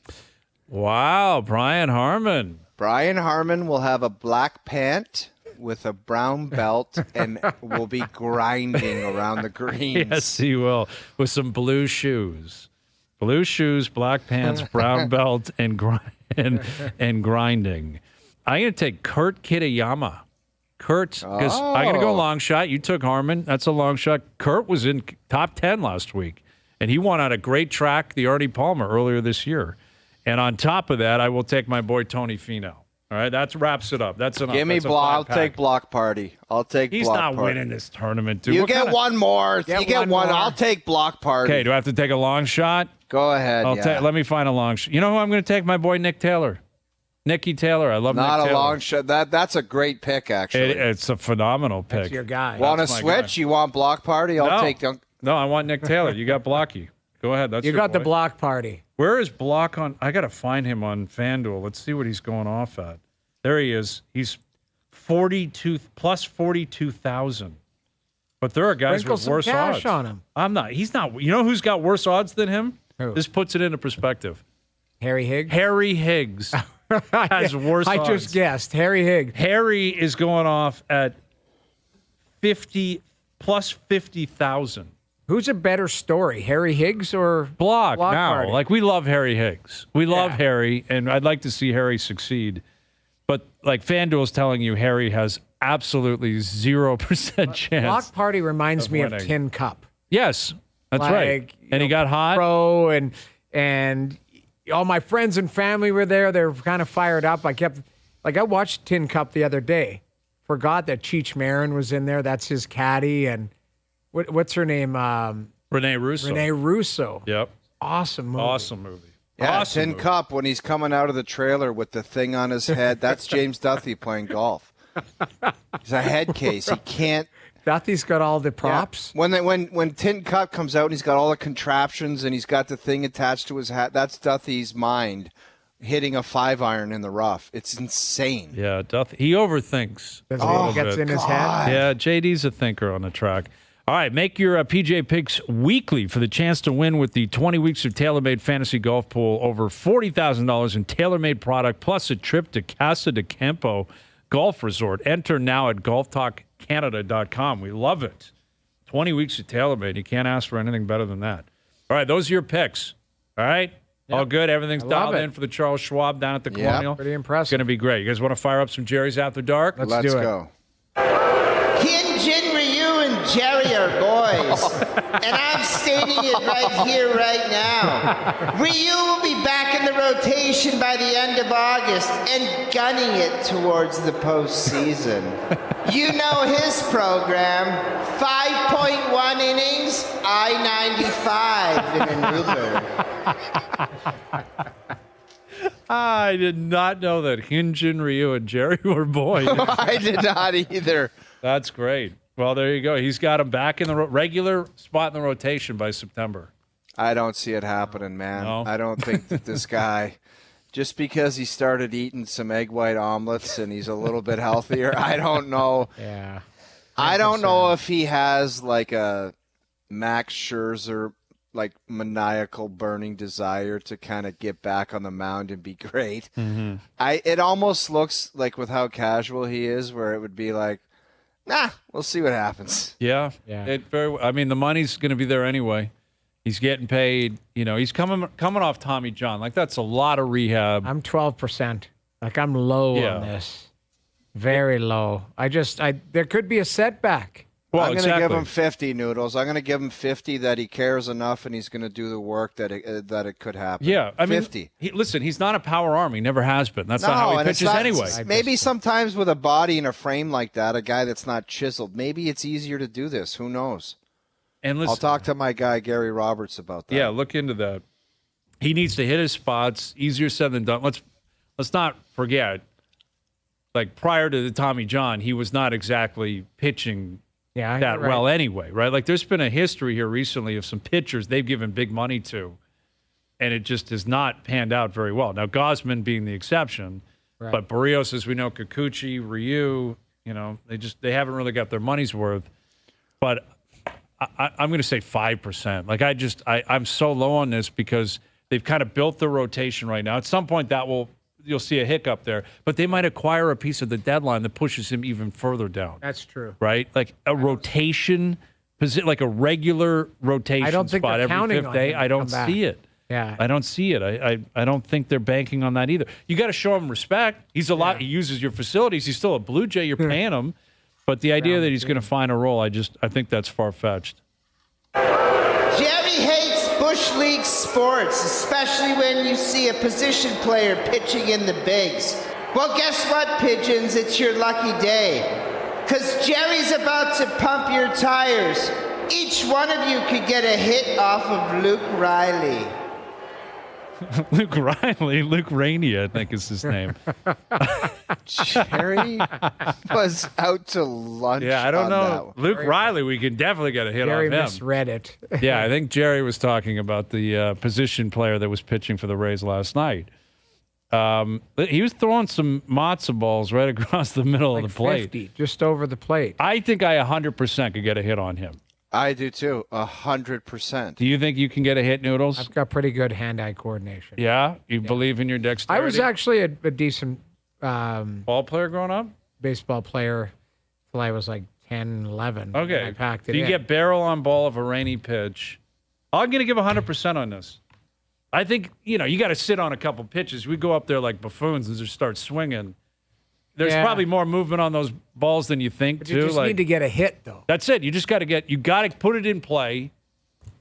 Speaker 1: Wow, Bryan Harman.
Speaker 3: Brian Harman will have a black pant with a brown belt and will be grinding around the greens.
Speaker 1: Yes, he will. With some blue shoes. Blue shoes, black pants, brown belt, and grinding. I'm going to take Kurt Kitayama. Kurt, because I'm going to go long shot. You took Harman. That's a long shot. Kurt was in top 10 last week, and he won on a great track, the Arnie Palmer, earlier this year. And on top of that, I will take my boy Tony Finau. All right, that wraps it up. That's enough.
Speaker 3: Give me block. I'll take block party. I'll take
Speaker 1: He's
Speaker 3: block
Speaker 1: not
Speaker 3: party.
Speaker 1: winning this tournament, dude.
Speaker 3: You get one more. You get one.
Speaker 2: more.
Speaker 3: I'll take block party.
Speaker 1: Okay, do I have to take a long shot?
Speaker 3: Go ahead.
Speaker 1: Let me find a long shot. You know who I'm going to take? My boy Nick Taylor. Nicky Taylor. I love Nick Taylor.
Speaker 3: Not a long shot. That's a great pick, actually.
Speaker 1: It's a phenomenal pick.
Speaker 2: that's your guy.
Speaker 3: Want to
Speaker 1: That's my
Speaker 3: switch?
Speaker 1: guy.
Speaker 3: You want block party? I'll take them.
Speaker 1: No, I want Nick Taylor. You got Blocky. Go ahead. That's
Speaker 2: You
Speaker 1: your
Speaker 2: got the
Speaker 1: boy.
Speaker 2: block party.
Speaker 1: Where is Block on? I got to find him on FanDuel. Let's see what he's going off at. There he is. He's 42 plus 42,000. But there are guys
Speaker 2: Sprinkle
Speaker 1: with
Speaker 2: some
Speaker 1: worse
Speaker 2: cash
Speaker 1: odds.
Speaker 2: on him.
Speaker 1: I'm not. He's not. You know who's got worse odds than him?
Speaker 2: Who?
Speaker 1: This puts it into perspective.
Speaker 2: Harry Higgs.
Speaker 1: Harry Higgs has worse odds.
Speaker 2: I just guessed. Harry Higgs.
Speaker 1: Harry is going off at 50 plus 50,000.
Speaker 2: Who's a better story, Harry Higgs or
Speaker 1: Block now.
Speaker 2: party?
Speaker 1: Like, we love Harry Higgs. We love
Speaker 2: Yeah.
Speaker 1: Harry, and I'd like to see Harry succeed. But, like, FanDuel's telling you Harry has absolutely 0% chance.
Speaker 2: Block party reminds me of
Speaker 1: winning.
Speaker 2: Tin Cup.
Speaker 1: Yes, that's right.
Speaker 2: Like,
Speaker 1: And he got hot.
Speaker 2: Pro and all my friends and family were there. They were kind of fired up. I watched Tin Cup the other day. Forgot that Cheech Marin was in there. That's his caddy. And what's her name?
Speaker 1: Renee Russo.
Speaker 2: Renee Russo.
Speaker 1: Yep.
Speaker 2: Awesome movie.
Speaker 1: Awesome movie.
Speaker 3: Yeah,
Speaker 1: Awesome
Speaker 3: Tin
Speaker 1: movie.
Speaker 3: Cup when he's coming out of the trailer with the thing on his head. That's James Duthie playing golf. He's a head case. He can't.
Speaker 2: Duthie's got all the props.
Speaker 3: Yeah. When Tin Cup comes out and he's got all the contraptions and he's got the thing attached to his hat, that's Duthie's mind hitting a 5-iron in the rough. It's insane.
Speaker 1: Yeah, he overthinks.
Speaker 2: That's
Speaker 1: a
Speaker 2: what
Speaker 1: little
Speaker 2: gets
Speaker 1: bit.
Speaker 2: in his head.
Speaker 1: Yeah, JD's a thinker on the track. All right, make your PGA picks weekly for the chance to win with the 20 weeks of TaylorMade Fantasy Golf Pool. Over $40,000 in TaylorMade product, plus a trip to Casa de Campo Golf Resort. Enter now at golftalkcanada.com. We love it. 20 weeks of TaylorMade. You can't ask for anything better than that. All right, those are your picks. All right? Yep. All good? Everything's dialed in for the Charles Schwab down at the Colonial?
Speaker 2: Pretty
Speaker 1: It's
Speaker 2: impressive.
Speaker 1: going to be great. You guys want to fire up some Gerry's After Dark?
Speaker 2: Let's
Speaker 3: Let's
Speaker 2: do it.
Speaker 3: go.
Speaker 7: Hyunjin, Ryu, and Gerry are boys. And I'm stating it right here, right now. Ryu will be back in the rotation by the end of August and gunning it towards the postseason. You know his program. 5.1 innings, I-95 in an Uber.
Speaker 1: I did not know that Hyunjin, Ryu, and Gerry were boys.
Speaker 3: I did not either.
Speaker 1: That's great. Well, there you go. He's got him back in the regular spot in the rotation by September.
Speaker 3: I don't see it happening, man.
Speaker 1: No.
Speaker 3: I don't think that this guy, just because he started eating some egg white omelets and he's a little bit healthier, I don't know.
Speaker 2: Yeah.
Speaker 3: I don't know if he has like a Max Scherzer, like maniacal burning desire to kind of get back on the mound and be great.
Speaker 1: Mm-hmm.
Speaker 3: It almost looks like with how casual he is, where it would be like, nah, we'll see what happens.
Speaker 1: Yeah. I mean, the money's going to be there anyway. He's getting paid. He's coming off Tommy John. Like, that's a lot of rehab.
Speaker 2: I'm 12%. Like, I'm low on this. Very low. There could be a setback.
Speaker 1: Well,
Speaker 3: I'm going to give him 50, Noodles. I'm going to give him 50 that he cares enough and he's going to do the work that it could happen.
Speaker 1: Yeah, I mean,
Speaker 3: 50.
Speaker 1: Listen, he's not a power arm. He never has been. That's not how he pitches anyway.
Speaker 3: Maybe sometimes with a body and a frame like that, a guy that's not chiseled, maybe it's easier to do this. Who knows?
Speaker 1: And listen,
Speaker 3: I'll talk to my guy Gerry Roberts about that.
Speaker 1: Yeah, look into that. He needs to hit his spots. Easier said than done. Let's not forget. Like, prior to the Tommy John, he was not exactly pitching that well anyway, right? Like, there's been a history here recently of some pitchers they've given big money to, and it just has not panned out very well. Now, Gosman being the exception, but Barrios, as we know, Kikuchi, Ryu, they haven't really got their money's worth. But I'm going to say 5%. Like, I'm so low on this because they've kind of built the rotation right now. At some point, you'll see a hiccup there, but they might acquire a piece of the deadline that pushes him even further down.
Speaker 2: That's true.
Speaker 1: Right? Like a rotation, like a regular rotation spot every fifth day. I don't see it.
Speaker 2: Yeah.
Speaker 1: I don't see it. I don't think they're banking on that either. You got to show him respect. He's a lot. He uses your facilities. He's still a Blue Jay. You're paying him. But the idea that he's going to find a role, I think that's far-fetched.
Speaker 7: Jerry hates Bush League sports, especially when you see a position player pitching in the bigs. Well, guess what, Pigeons? It's your lucky day. Because Jerry's about to pump your tires. Each one of you could get a hit off of Luke Riley.
Speaker 1: Luke Rainey, I think is his name.
Speaker 3: Jerry was out to lunch.
Speaker 1: Yeah, I don't know.
Speaker 3: That.
Speaker 1: Luke Riley, we can definitely get a hit
Speaker 2: Jerry
Speaker 1: on him.
Speaker 2: misread it.
Speaker 1: Yeah, I think Jerry was talking about the position player that was pitching for the Rays last night. He was throwing some matzo balls right across the middle of the plate.
Speaker 2: 50, just over the plate.
Speaker 1: I think I 100% could get a hit on him.
Speaker 3: I do too, 100%.
Speaker 1: Do you think you can get a hit, Noodles?
Speaker 2: I've got pretty good hand-eye coordination.
Speaker 1: Yeah? You believe in your dexterity?
Speaker 2: I was actually a decent
Speaker 1: ball player growing up?
Speaker 2: Baseball player till I was like 10, 11.
Speaker 1: Okay.
Speaker 2: I packed it
Speaker 1: Do you
Speaker 2: in.
Speaker 1: get barrel on ball of a rainy pitch? I'm going to give 100% on this. I think, you got to sit on a couple pitches. We go up there like buffoons and just start swinging. There's probably more movement on those balls than you think,
Speaker 2: but
Speaker 1: too.
Speaker 2: You just need to get a hit, though.
Speaker 1: That's it. You just got to put it in play.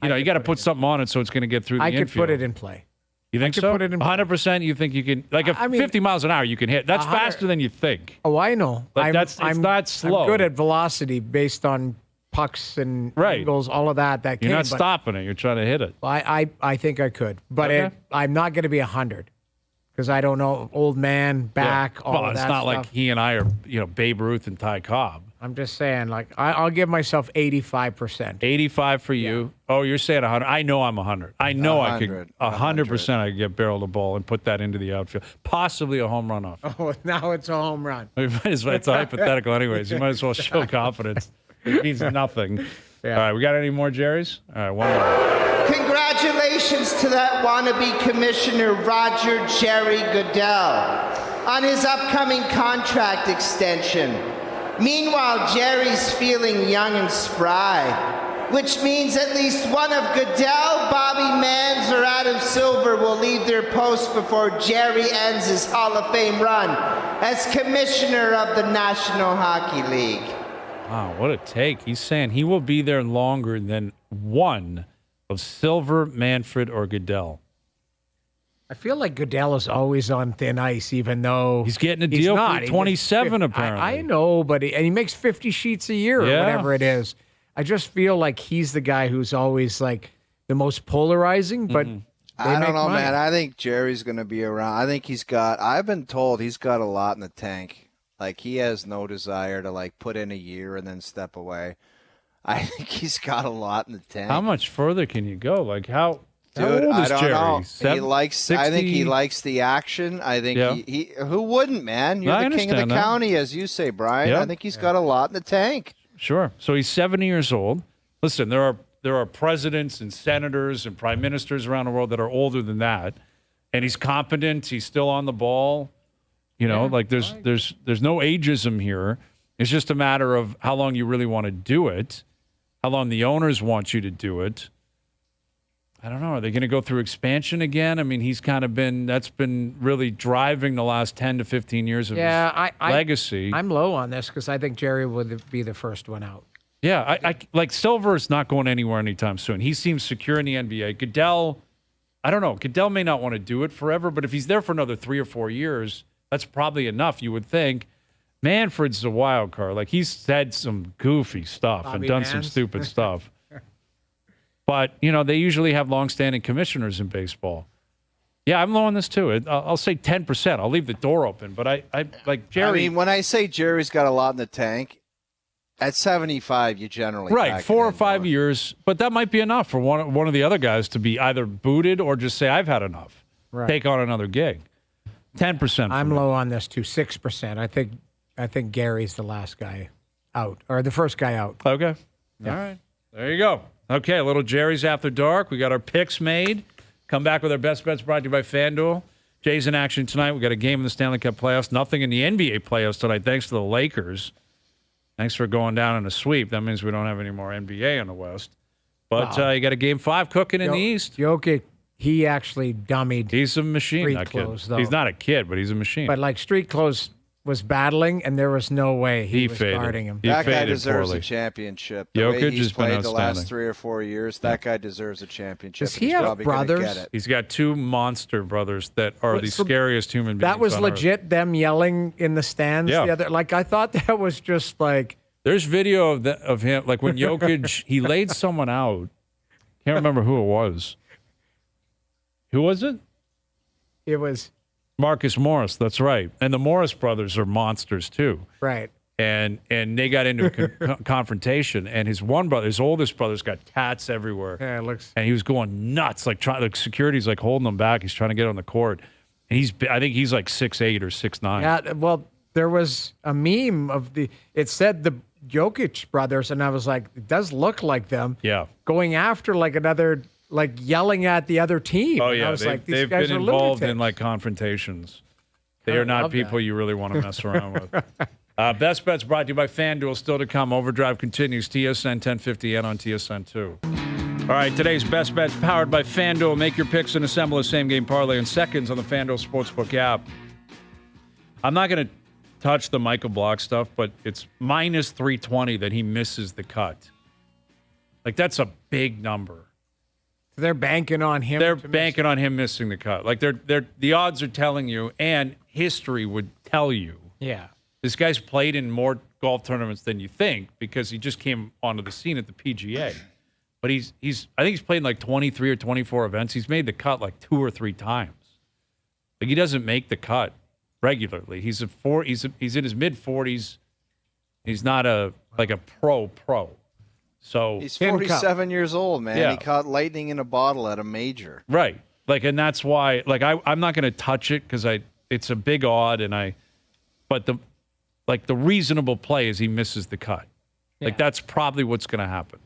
Speaker 1: You got to put something on it so it's going to get through the infield.
Speaker 2: I could put it in play.
Speaker 1: You think so?
Speaker 2: Put it in
Speaker 1: 100%. You think you can, like 50 miles an hour, you can hit. That's faster than you think.
Speaker 2: Oh, I know.
Speaker 1: But it's not slow.
Speaker 2: I'm good at velocity based on pucks and angles, all of that.
Speaker 1: You're not stopping it. You're trying to hit it.
Speaker 2: I think I could, but I'm not going to be 100 because I don't know. Old man, back, all of that
Speaker 1: it's not
Speaker 2: stuff.
Speaker 1: like he and I are, Babe Ruth and Ty Cobb.
Speaker 2: I'm just saying, like, I'll give myself 85%.
Speaker 1: 85 for you. Yeah. Oh, you're saying 100. I know I'm 100. I know 100. I could 100%. I could get barrel the ball and put that into the outfield. Possibly a home run off.
Speaker 2: Oh, now it's a home run.
Speaker 1: It's a hypothetical anyways. You might as well show confidence. It means nothing. Yeah. All right, we got any more Jerry's? All right, one more.
Speaker 7: Congratulations to that wannabe commissioner, Roger Jerry Goodell, on his upcoming contract extension. Meanwhile, Jerry's feeling young and spry, which means at least one of Goodell, Bobby Manns, or Adam Silver will leave their post before Jerry ends his Hall of Fame run as commissioner of the National Hockey League.
Speaker 1: Wow, what a take. He's saying he will be there longer than one of Silver, Manfred, or Goodell.
Speaker 2: I feel like Goodell is always on thin ice, even though
Speaker 1: he's getting a deal for 27, apparently.
Speaker 2: I know, but he makes 50 sheets a year or whatever it is. I just feel like he's the guy who's always like the most polarizing, but
Speaker 3: I don't know, man. I think Jerry's going to be around. I think I've been told he's got a lot in the tank. Like, he has no desire to, like, put in a year and then step away. I think he's got a lot in the tank.
Speaker 1: How much further can you go? Like how
Speaker 3: Dude,
Speaker 1: old
Speaker 3: I
Speaker 1: is
Speaker 3: don't
Speaker 1: Gerry?
Speaker 3: know. He likes.
Speaker 1: 60?
Speaker 3: I think he likes the action. I think
Speaker 1: Yeah.
Speaker 3: he. Who wouldn't, man? You're
Speaker 1: I
Speaker 3: the king of the
Speaker 1: understand that.
Speaker 3: county, as you say, Brian.
Speaker 1: Yeah.
Speaker 3: I think he's got a lot in the tank.
Speaker 1: Sure. So he's 70 years old. Listen, there are presidents and senators and prime ministers around the world that are older than that, and he's competent. He's still on the ball. You know, like there's no ageism here. It's just a matter of how long you really want to do it, how long the owners want you to do it. I don't know. Are they going to go through expansion again? I mean, he's kind of that's been really driving the last 10 to 15 years of his legacy.
Speaker 2: I'm low on this because I think Gerry would be the first one out.
Speaker 1: Yeah, I like Silver is not going anywhere anytime soon. He seems secure in the NBA. Goodell, I don't know. Goodell may not want to do it forever, but if he's there for another 3 or 4 years, that's probably enough, you would think. Manfred's a wild card. Like, he's said some goofy stuff and done some stupid stuff. But, you know, they usually have longstanding commissioners in baseball. Yeah, I'm low on this, too. I'll say 10%. I'll leave the door open. But I like Gerry.
Speaker 3: I mean, when I say Jerry's got a lot in the tank, at 75, you generally
Speaker 1: right,
Speaker 3: pack
Speaker 1: 4
Speaker 3: it
Speaker 1: or 5 years. But that might be enough for one of the other guys to be either booted or just say, I've had enough.
Speaker 2: Right.
Speaker 1: Take on another gig. 10%.
Speaker 2: I'm low on this, too. 6%. I think Gary's the last guy out, or the first guy out.
Speaker 1: Okay. Yeah. All right. There you go. Okay, a little Jerry's After Dark. We got our picks made. Come back with our best bets brought to you by FanDuel. Jay's in action tonight. We got a game in the Stanley Cup playoffs. Nothing in the NBA playoffs tonight, thanks to the Lakers. Thanks for going down in a sweep. That means we don't have any more NBA in the West. But you got a Game 5 cooking in the East.
Speaker 2: Jokic, he actually dummied.
Speaker 1: He's a machine,
Speaker 2: street
Speaker 1: that kid.
Speaker 2: clothes, though.
Speaker 1: He's not a kid, but he's a machine.
Speaker 2: But like street clothes was battling, and there was no way he was
Speaker 1: faded.
Speaker 2: guarding him.
Speaker 3: That guy deserves
Speaker 1: poorly.
Speaker 3: a championship. The
Speaker 1: Jokic
Speaker 3: way he's
Speaker 1: has been
Speaker 3: played the last
Speaker 1: outstanding.
Speaker 3: 3 or 4 years, that guy deserves a championship.
Speaker 2: Does he
Speaker 3: He's
Speaker 2: have
Speaker 3: probably gonna
Speaker 2: brothers?
Speaker 3: Get it.
Speaker 1: He's got 2 monster brothers that are the
Speaker 2: So
Speaker 1: scariest human beings.
Speaker 2: That was
Speaker 1: on
Speaker 2: legit.
Speaker 1: Earth.
Speaker 2: Them yelling in the stands.
Speaker 1: Yeah.
Speaker 2: The other, like I thought that was just like.
Speaker 1: There's video of him, like when Jokic, he laid someone out. Can't remember who it was. Who was it?
Speaker 2: It was.
Speaker 1: Marcus Morris, that's right. And the Morris brothers are monsters too.
Speaker 2: Right.
Speaker 1: And they got into a confrontation, and his oldest brother's got tats everywhere.
Speaker 2: Yeah, it looks.
Speaker 1: And he was going nuts, like security's like holding him back. He's trying to get on the court. And I think he's like 6'8" or 6'9".
Speaker 2: Yeah. Well, there was a meme of it said the Jokic brothers, and I was like, it does look like them.
Speaker 1: Yeah.
Speaker 2: Going after like another, like yelling at the other team.
Speaker 1: Oh
Speaker 2: And
Speaker 1: yeah,
Speaker 2: I was like, these
Speaker 1: they've
Speaker 2: guys
Speaker 1: been
Speaker 2: are
Speaker 1: involved
Speaker 2: lunatics.
Speaker 1: in like confrontations. They
Speaker 2: I
Speaker 1: are not
Speaker 2: love
Speaker 1: people
Speaker 2: that.
Speaker 1: you really want to mess around with. Best Bets brought to you by FanDuel. Still to come. OverDrive continues. TSN 1050 and on TSN 2. All right, today's Best Bets powered by FanDuel. Make your picks and assemble a same-game parlay in seconds on the FanDuel Sportsbook app. I'm not going to touch the Michael Block stuff, but it's minus 320 that he misses the cut. Like, that's a big number.
Speaker 2: They're banking on him.
Speaker 1: They're
Speaker 2: to
Speaker 1: banking on him missing the cut. Like, the odds are telling you, and history would tell you.
Speaker 2: Yeah.
Speaker 1: This guy's played in more golf tournaments than you think because he just came onto the scene at the PGA. But I think he's played in like 23 or 24 events. He's made the cut like 2 or 3 times. Like, he doesn't make the cut regularly. He's in his mid 40s. He's not a pro. So
Speaker 3: He's 47 years old, man.
Speaker 1: Yeah.
Speaker 3: He caught lightning in a bottle at a major.
Speaker 1: right. Like, and that's why I'm not going to touch it because it's a big odd but the reasonable play is he misses the cut. Like, that's probably what's going to happen.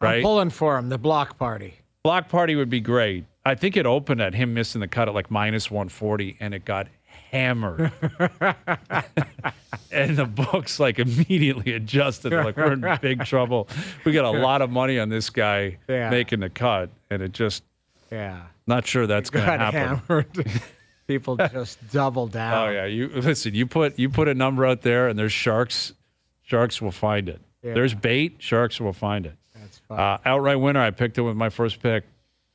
Speaker 1: Right?
Speaker 2: I'm pulling for him, the block party.
Speaker 1: Block party would be great. I think it opened at him missing the cut at like minus 140, and it got hammered. And the books like immediately adjusted. They're like, we're in big trouble. We got a lot of money on this guy making the cut, and it just not sure that's going to
Speaker 2: Got
Speaker 1: happen.
Speaker 2: hammered. People just double down.
Speaker 1: Oh yeah, you put a number out there, and there's sharks. Sharks will find it.
Speaker 2: Yeah.
Speaker 1: There's bait. Sharks will find it.
Speaker 2: That's fine.
Speaker 1: Outright winner. I picked him with my first pick.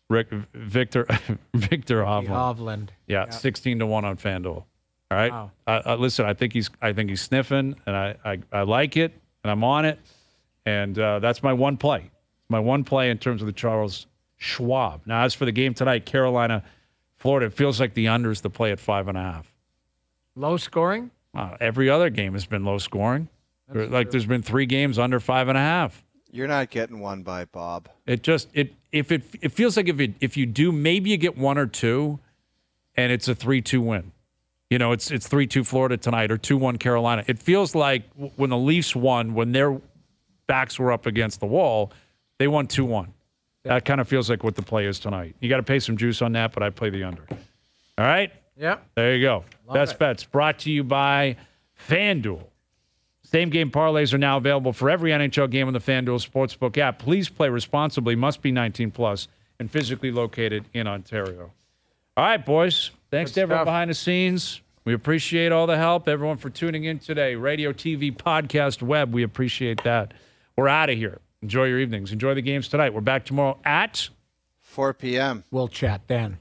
Speaker 1: Victor Hovland. Yeah, 16-1 on FanDuel. All right.
Speaker 2: Wow.
Speaker 1: Listen, I think he's sniffing, and I like it, and I'm on it, and that's my one play. My one play in terms of the Charles Schwab. Now, as for the game tonight, Carolina, Florida, it feels like the under is the play at 5.5.
Speaker 2: Low scoring?
Speaker 1: Every other game has been low scoring. There's been 3 games under 5.5.
Speaker 3: You're not getting one by Bob.
Speaker 1: It feels like if you do, maybe you get 1 or 2, and it's a 3-2 win. You know, it's 3-2 Florida tonight or 2-1 Carolina. It feels like when the Leafs won, when their backs were up against the wall, they won 2-1. That kind of feels like what the play is tonight. You got to pay some juice on that, but I play the under. All right?
Speaker 2: Yeah.
Speaker 1: There you go. Best bets brought to you by FanDuel. Same game parlays are now available for every NHL game on the FanDuel Sportsbook app. Please play responsibly. Must be 19 plus and physically located in Ontario. All right, boys. Thanks to everyone behind the scenes. We appreciate all the help. Everyone for tuning in today. Radio, TV, podcast, web. We appreciate that. We're out of here. Enjoy your evenings. Enjoy the games tonight. We're back tomorrow at
Speaker 3: 4 p.m.
Speaker 2: We'll chat then.